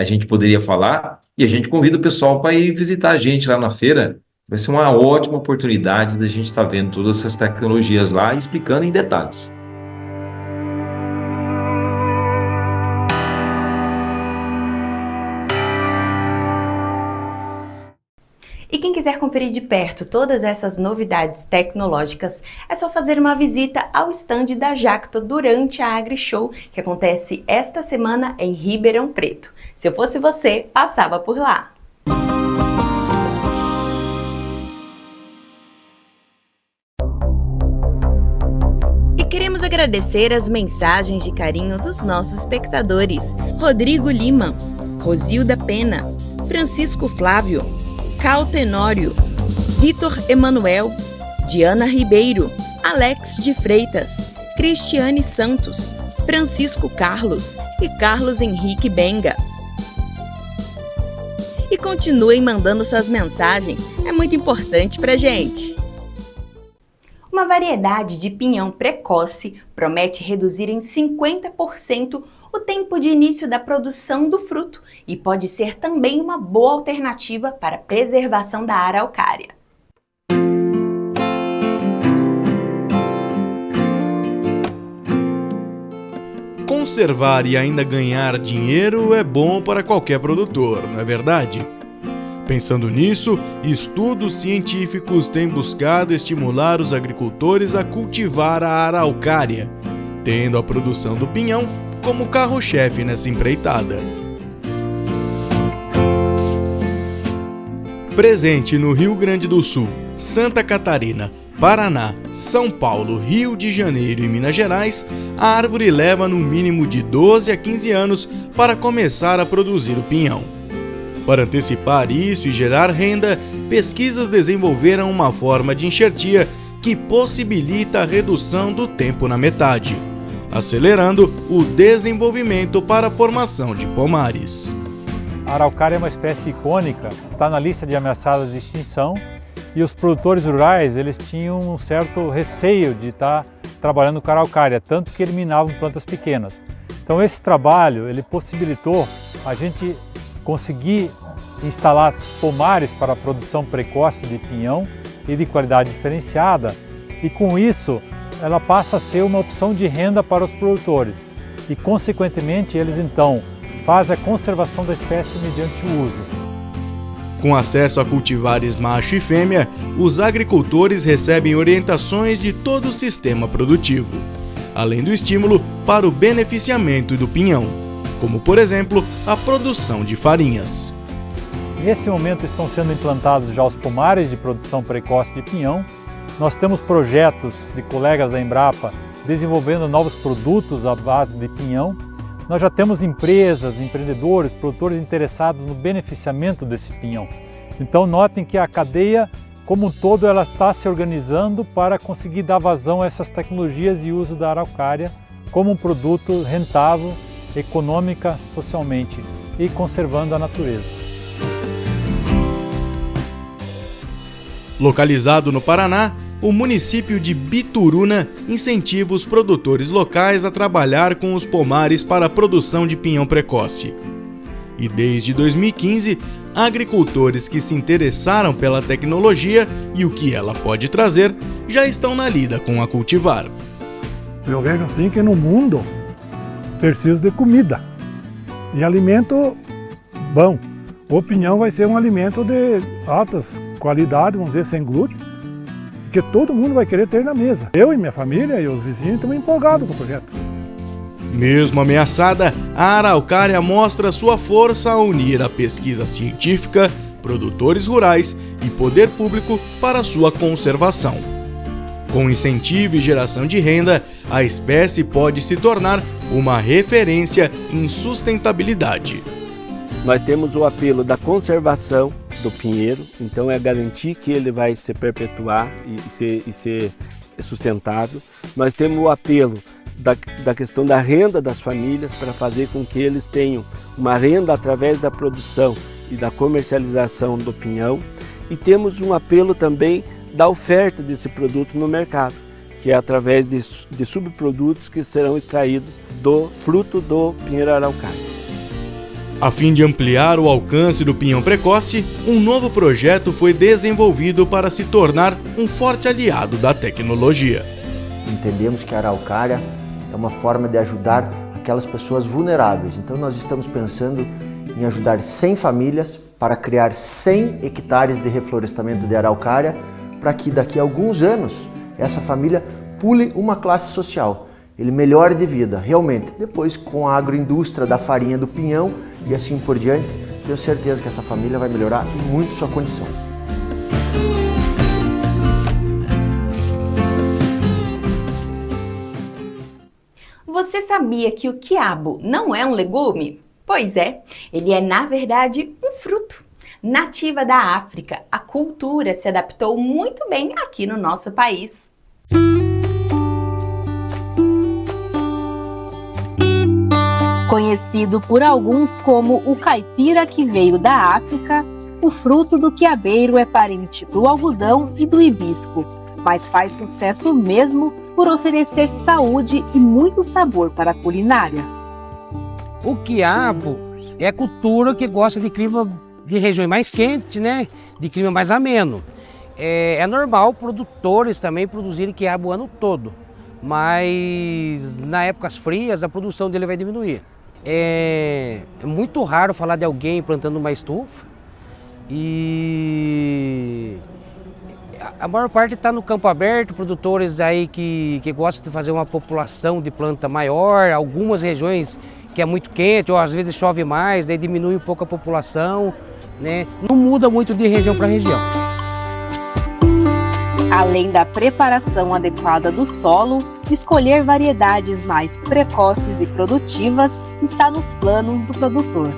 gente poderia falar, e a gente convida o pessoal para ir visitar a gente lá na feira. Vai ser uma ótima oportunidade da gente estar vendo todas essas tecnologias lá e explicando em detalhes. E quem quiser conferir de perto todas essas novidades tecnológicas, é só fazer uma visita ao stand da Jacto durante a AgriShow, que acontece esta semana em Ribeirão Preto. Se eu fosse você, passava por lá. E queremos agradecer as mensagens de carinho dos nossos espectadores: Rodrigo Lima, Rosilda Pena, Francisco Flávio, Cal Tenório, Vitor Emanuel, Diana Ribeiro, Alex de Freitas, Cristiane Santos, Francisco Carlos e Carlos Henrique Benga. E continuem mandando suas mensagens, é muito importante pra gente. Uma variedade de pinhão precoce promete reduzir em 50% o tempo de início da produção do fruto e pode ser também uma boa alternativa para a preservação da araucária. Conservar e ainda ganhar dinheiro é bom para qualquer produtor, não é verdade? Pensando nisso, estudos científicos têm buscado estimular os agricultores a cultivar a araucária, tendo a produção do pinhão como carro-chefe nessa empreitada. Presente no Rio Grande do Sul, Santa Catarina, Paraná, São Paulo, Rio de Janeiro e Minas Gerais, a árvore leva no mínimo de 12 a 15 anos para começar a produzir o pinhão. Para antecipar isso e gerar renda, pesquisas desenvolveram uma forma de enxertia que possibilita a redução do tempo na metade, acelerando o desenvolvimento para a formação de pomares. A araucária é uma espécie icônica, está na lista de ameaçadas de extinção, e os produtores rurais eles tinham um certo receio de estar trabalhando com a araucária, tanto que eliminavam plantas pequenas. Então esse trabalho ele possibilitou a gente conseguir instalar pomares para a produção precoce de pinhão e de qualidade diferenciada, e com isso ela passa a ser uma opção de renda para os produtores e, consequentemente, eles então fazem a conservação da espécie mediante o uso. Com acesso a cultivares macho e fêmea, os agricultores recebem orientações de todo o sistema produtivo, além do estímulo para o beneficiamento do pinhão, como, por exemplo, a produção de farinhas. Nesse momento estão sendo implantados já os pomares de produção precoce de pinhão. Nós temos projetos de colegas da Embrapa desenvolvendo novos produtos à base de pinhão. nós já temos empresas, empreendedores, produtores interessados no beneficiamento desse pinhão. Então notem que a cadeia como um todo ela está se organizando para conseguir dar vazão a essas tecnologias e uso da araucária como um produto rentável, econômica, socialmente e conservando a natureza. Localizado no Paraná, o município de Bituruna incentiva os produtores locais a trabalhar com os pomares para a produção de pinhão precoce. E desde 2015, agricultores que se interessaram pela tecnologia e o que ela pode trazer já estão na lida com a cultivar. Eu vejo assim que no mundo precisa de comida e alimento bom. O pinhão vai ser um alimento de altas qualidades, vamos dizer, sem glúten, que todo mundo vai querer ter na mesa. Eu e minha família e os vizinhos estamos empolgados com o projeto. Mesmo ameaçada, a araucária mostra sua força a unir a pesquisa científica, produtores rurais e poder público para sua conservação. Com incentivo e geração de renda, a espécie pode se tornar uma referência em sustentabilidade. Nós temos o apelo da conservação do pinheiro, então é garantir que ele vai se perpetuar e ser sustentável. Nós temos o apelo da questão da renda das famílias para fazer com que eles tenham uma renda através da produção e da comercialização do pinhão. E temos um apelo também da oferta desse produto no mercado, que é através de subprodutos que serão extraídos do fruto do pinheiro araucária. A fim de ampliar o alcance do pinhão precoce, um novo projeto foi desenvolvido para se tornar um forte aliado da tecnologia. Entendemos que a araucária é uma forma de ajudar aquelas pessoas vulneráveis. Então nós estamos pensando em ajudar 100 famílias para criar 100 hectares de reflorestamento de araucária, para que daqui a alguns anos essa família pule uma classe social, ele melhore de vida, realmente. Depois, com a agroindústria da farinha do pinhão e assim por diante, tenho certeza que essa família vai melhorar muito sua condição. Você sabia que o quiabo não é um legume? Pois é, ele é na verdade um fruto. Nativa da África, a cultura se adaptou muito bem aqui no nosso país. Conhecido por alguns como o caipira que veio da África, o fruto do quiabeiro é parente do algodão e do hibisco, mas faz sucesso mesmo por oferecer saúde e muito sabor para a culinária. O quiabo é cultura que gosta de clima de regiões mais quentes, né? De clima mais ameno. É normal produtores também produzirem quiabo o ano todo, mas na épocas frias a produção dele vai diminuir. É muito raro falar de alguém plantando uma estufa e a maior parte está no campo aberto, produtores aí que gostam de fazer uma população de planta maior, algumas regiões que é muito quente ou às vezes chove mais, daí diminui um pouco a população, né? Não muda muito de região para região. Além da preparação adequada do solo, escolher variedades mais precoces e produtivas está nos planos do produtor.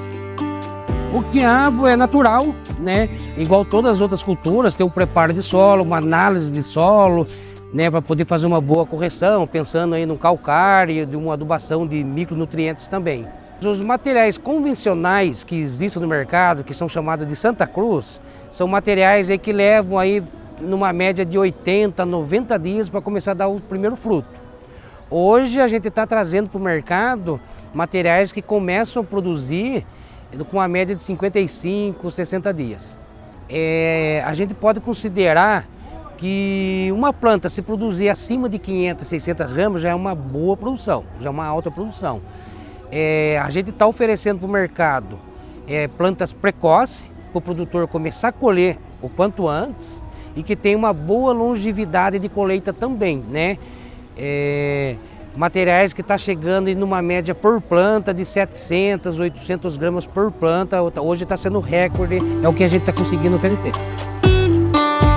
O quiabo é natural, né? Igual todas as outras culturas, tem um preparo de solo, uma análise de solo, né? Para poder fazer uma boa correção, pensando aí no calcário, de uma adubação de micronutrientes também. Os materiais convencionais que existem no mercado, que são chamados de Santa Cruz, são materiais aí que levam aí numa média de 80, 90 dias para começar a dar o primeiro fruto. Hoje a gente está trazendo para o mercado materiais que começam a produzir com uma média de 55, 60 dias. A gente pode considerar que uma planta, se produzir acima de 500, 600 gramas, já é uma boa produção, já é uma alta produção. A gente está oferecendo para o mercado plantas precoces, para o produtor começar a colher o quanto antes, e que tem uma boa longevidade de colheita também, né? Materiais que está chegando em uma média por planta de 700, 800 gramas por planta, hoje está sendo recorde, é o que a gente está conseguindo oferecer.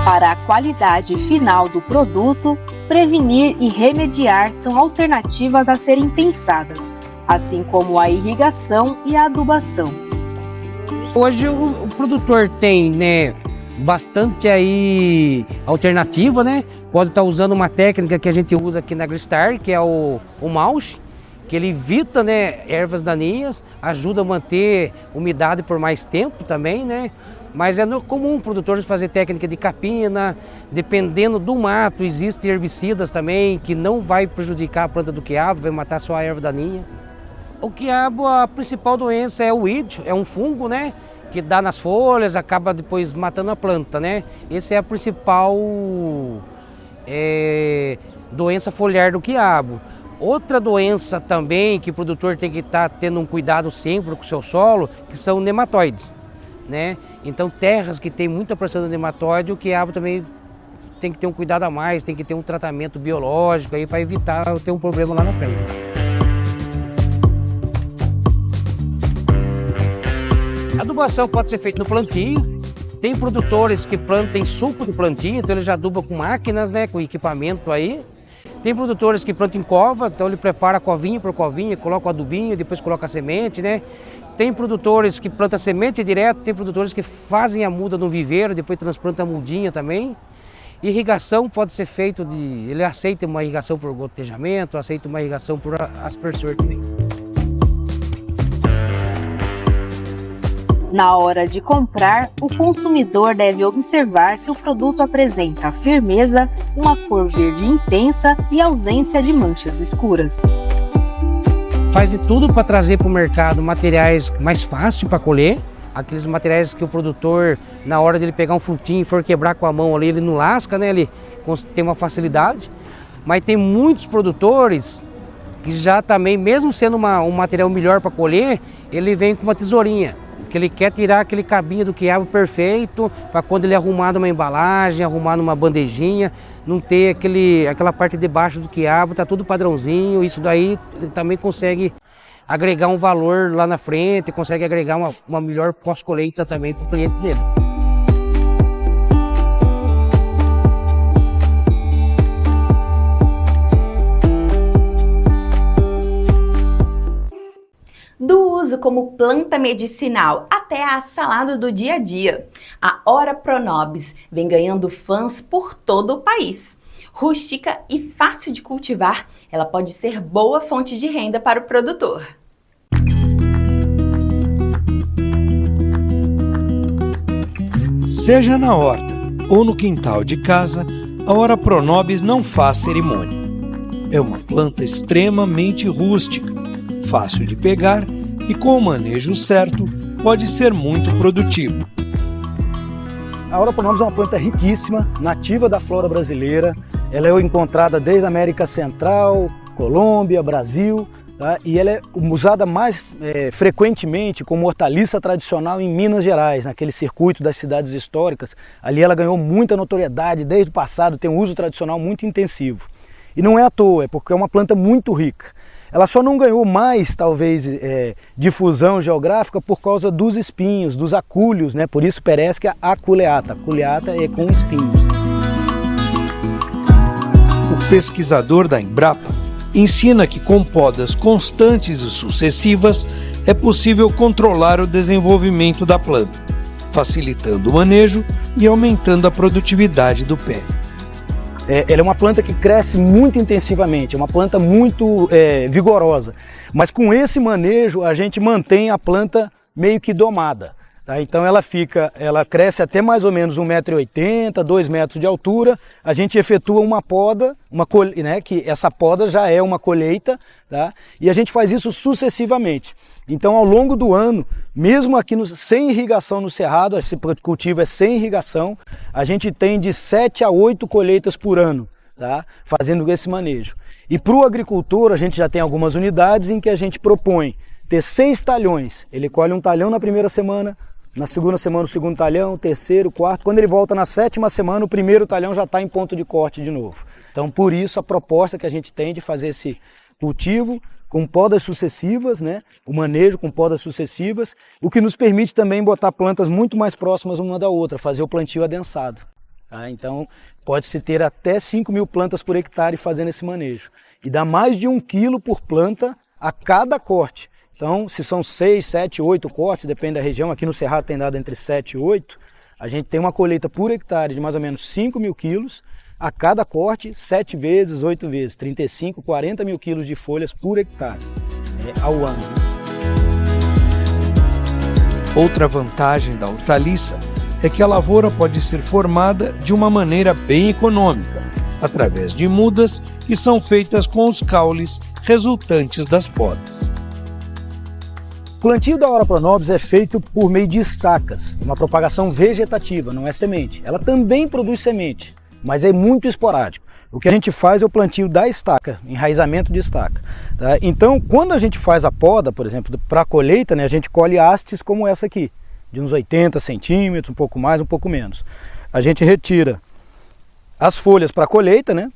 Para a qualidade final do produto, prevenir e remediar são alternativas a serem pensadas. assim como a irrigação e a adubação. Hoje o produtor tem, né, bastante aí alternativa, né? Pode estar usando uma técnica que a gente usa aqui na Agristar, que é o mulch, que ele evita, né, ervas daninhas, ajuda a manter umidade por mais tempo também, né? Mas é comum produtores fazer técnica de capina, dependendo do mato, existem herbicidas também que não vai prejudicar a planta do quiabo, vai matar só a erva daninha. O quiabo, a principal doença é o weed, é um fungo, né, que dá nas folhas, acaba depois matando a planta, né? Essa é a principal doença foliar do quiabo. Outra doença também que o produtor tem que estar tendo um cuidado sempre com o seu solo, que são nematóides, né? Então terras que tem muita pressão de nematóide, o quiabo também tem que ter um cuidado a mais, tem que ter um tratamento biológico aí para evitar ter um problema lá na frente. A adubação pode ser feita no plantio. Tem produtores que plantam em suco de plantio, então ele já aduba com máquinas, né, com equipamento aí. Tem produtores que plantam em cova, então ele prepara covinha por covinha, coloca o adubinho, depois coloca a semente, né? Tem produtores que plantam semente direto, tem produtores que fazem a muda no viveiro, depois transplantam a mudinha também. Irrigação pode ser feito ele aceita uma irrigação por gotejamento, aceita uma irrigação por aspersor também. Na hora de comprar, o consumidor deve observar se o produto apresenta firmeza, uma cor verde intensa e ausência de manchas escuras. Faz de tudo para trazer para o mercado materiais mais fáceis para colher, aqueles materiais que o produtor, na hora dele pegar um frutinho e for quebrar com a mão ali, ele não lasca, né? Ele tem uma facilidade. Mas tem muitos produtores que já também, mesmo sendo um material melhor para colher, ele vem com uma tesourinha, que ele quer tirar aquele cabinho do quiabo perfeito, para quando ele arrumar numa embalagem, arrumar numa bandejinha, não ter aquela parte de baixo do quiabo, tá tudo padrãozinho. Isso daí ele também consegue agregar um valor lá na frente, consegue agregar uma melhor pós-colheita também para o cliente dele. Do uso como planta medicinal até a salada do dia a dia, a Ora Pronobis vem ganhando fãs por todo o país. Rústica e fácil de cultivar, ela pode ser boa fonte de renda para o produtor. Seja na horta ou no quintal de casa, a Ora Pronobis não faz cerimônia. É uma planta extremamente rústica, fácil de pegar e com o manejo certo pode ser muito produtivo. A Ora Pronobis é uma planta riquíssima, nativa da flora brasileira. Ela é encontrada desde a América Central, Colômbia, Brasil, tá? E ela é usada mais frequentemente como hortaliça tradicional em Minas Gerais, naquele circuito das cidades históricas. Ali ela ganhou muita notoriedade desde o passado, tem um uso tradicional muito intensivo. E não é à toa, é porque é uma planta muito rica. Ela só não ganhou mais, talvez, difusão geográfica por causa dos espinhos, dos acúlios, né? Por isso Pereschia aculeata. Aculeata é com espinhos. O pesquisador da Embrapa ensina que com podas constantes e sucessivas é possível controlar o desenvolvimento da planta, facilitando o manejo e aumentando a produtividade do pé. Ela é uma planta que cresce muito intensivamente, é uma planta muito vigorosa, mas com esse manejo a gente mantém a planta meio que domada. Tá? Então ela cresce até mais ou menos 1,80 m, 2 metros de altura, a gente efetua uma poda, né, que essa poda já é uma colheita, tá? E a gente faz isso sucessivamente. Então ao longo do ano, mesmo aqui sem irrigação no cerrado, esse cultivo é sem irrigação, a gente tem de 7 a 8 colheitas por ano, tá? Fazendo esse manejo. E para o agricultor a gente já tem algumas unidades em que a gente propõe ter 6 talhões, ele colhe um talhão na primeira semana, na segunda semana o segundo talhão, terceiro, quarto, quando ele volta na 7ª semana o primeiro talhão já está em ponto de corte de novo. Então por isso a proposta que a gente tem de fazer esse cultivo com podas sucessivas, né? O manejo com podas sucessivas, o que nos permite também botar plantas muito mais próximas uma da outra, fazer o plantio adensado. Tá? Então pode-se ter até 5.000 plantas por hectare fazendo esse manejo. E dá mais de 1 quilo por planta a cada corte. Então, se são 6, 7, 8 cortes, depende da região, aqui no Cerrado tem dado entre 7 e 8, a gente tem uma colheita por hectare de mais ou menos 5 mil quilos, a cada corte, 7 vezes, 8 vezes, 35, 40 mil quilos de folhas por hectare ao ano. Outra vantagem da hortaliça é que a lavoura pode ser formada de uma maneira bem econômica, através de mudas que são feitas com os caules resultantes das podas. O plantio da Ora Pronobis é feito por meio de estacas, uma propagação vegetativa, não é semente. Ela também produz semente, mas é muito esporádico. O que a gente faz é o plantio da estaca, enraizamento de estaca. Tá? Então, quando a gente faz a poda, por exemplo, para a colheita, né, a gente colhe hastes como essa aqui, de uns 80 centímetros, um pouco mais, um pouco menos. A gente retira as folhas para a colheita, né?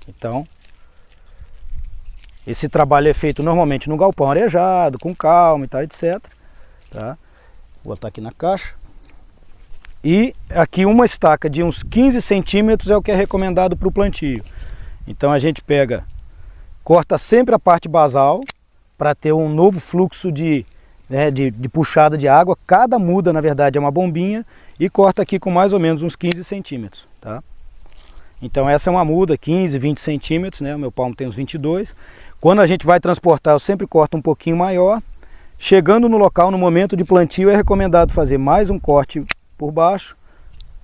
Então, esse trabalho é feito normalmente no galpão arejado, com calma e tal, etc. Tá? Vou botar aqui na caixa. E aqui uma estaca de uns 15 centímetros é o que é recomendado para o plantio. Então a gente pega, corta sempre a parte basal para ter um novo fluxo de puxada de água. Cada muda, na verdade, é uma bombinha e corta aqui com mais ou menos uns 15 centímetros. Tá? Então essa é uma muda, 15, 20 centímetros, né? O meu palmo tem uns 22. Quando a gente vai transportar, eu sempre corto um pouquinho maior. Chegando no local, no momento de plantio, é recomendado fazer mais um corte por baixo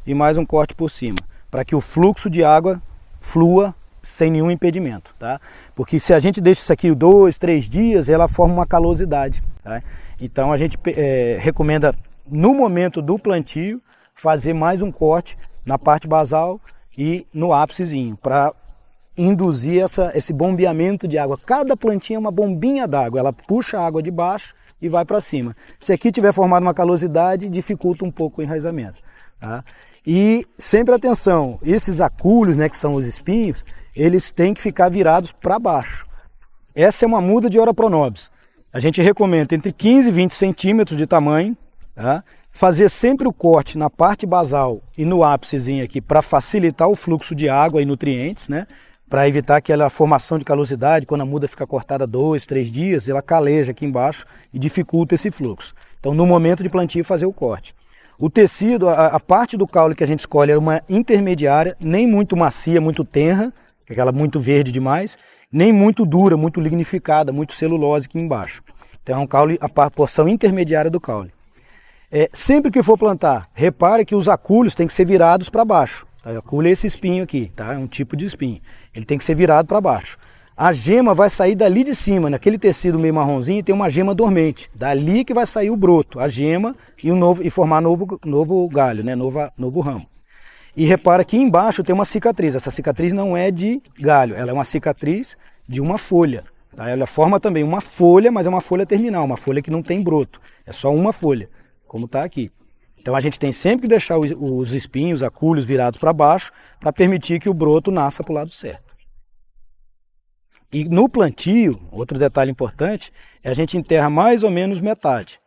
e mais um corte por cima, para que o fluxo de água flua sem nenhum impedimento, tá? Porque se a gente deixa isso aqui 2, 3 dias, ela forma uma calosidade, tá? Então a gente recomenda no momento do plantio fazer mais um corte na parte basal e no ápicezinho, para induzir esse bombeamento de água. Cada plantinha é uma bombinha d'água, ela puxa a água de baixo e vai para cima. Se aqui tiver formado uma calosidade, dificulta um pouco o enraizamento. Tá? E sempre atenção, esses acúlios, né, que são os espinhos, eles têm que ficar virados para baixo. Essa é uma muda de Ora Pronobis. A gente recomenda entre 15 e 20 centímetros de tamanho, tá? Fazer sempre o corte na parte basal e no ápicezinho aqui para facilitar o fluxo de água e nutrientes, né? Para evitar aquela formação de calosidade, quando a muda fica cortada 2, 3 dias, ela caleja aqui embaixo e dificulta esse fluxo. Então, no momento de plantio, fazer o corte. O tecido, a parte do caule que a gente escolhe é uma intermediária, nem muito macia, muito tenra, aquela muito verde demais, nem muito dura, muito lignificada, muito celulose aqui embaixo. Então, é um caule, a porção intermediária do caule. Sempre que for plantar, repare que os acúlios têm que ser virados para baixo. A acúlio é esse espinho aqui, tá? É um tipo de espinho. Ele tem que ser virado para baixo. A gema vai sair dali de cima, naquele tecido meio marronzinho tem uma gema dormente. Dali que vai sair o broto, a gema e formar novo galho, né? Novo ramo. E repara que embaixo tem uma cicatriz. Essa cicatriz não é de galho, ela é uma cicatriz de uma folha. Tá? Ela forma também uma folha, mas é uma folha terminal, uma folha que não tem broto. É só uma folha, como está aqui. Então a gente tem sempre que deixar os espinhos, os acúlios virados para baixo para permitir que o broto nasça para o lado certo. E no plantio, outro detalhe importante, é a gente enterra mais ou menos metade.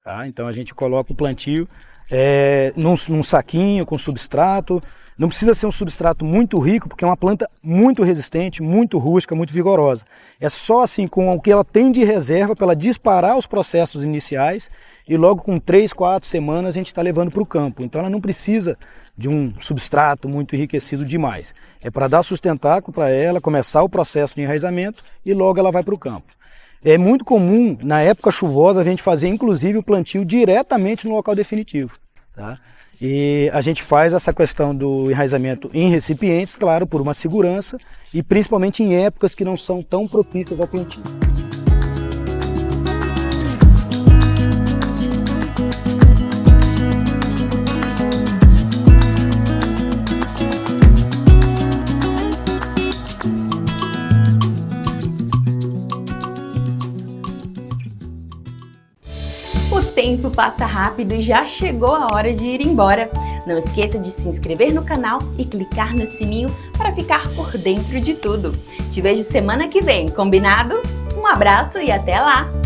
Tá? Então a gente coloca o plantio num saquinho com substrato. Não precisa ser um substrato muito rico, porque é uma planta muito resistente, muito rústica, muito vigorosa. É só assim com o que ela tem de reserva para ela disparar os processos iniciais e logo com 3, 4 semanas a gente está levando para o campo. Então ela não precisa de um substrato muito enriquecido demais. É para dar sustentáculo para ela, começar o processo de enraizamento e logo ela vai para o campo. É muito comum, na época chuvosa, a gente fazer inclusive o plantio diretamente no local definitivo. Tá? E a gente faz essa questão do enraizamento em recipientes, claro, por uma segurança e principalmente em épocas que não são tão propícias ao plantio. O tempo passa rápido e já chegou a hora de ir embora. Não esqueça de se inscrever no canal e clicar no sininho para ficar por dentro de tudo. Te vejo semana que vem, combinado? Um abraço e até lá!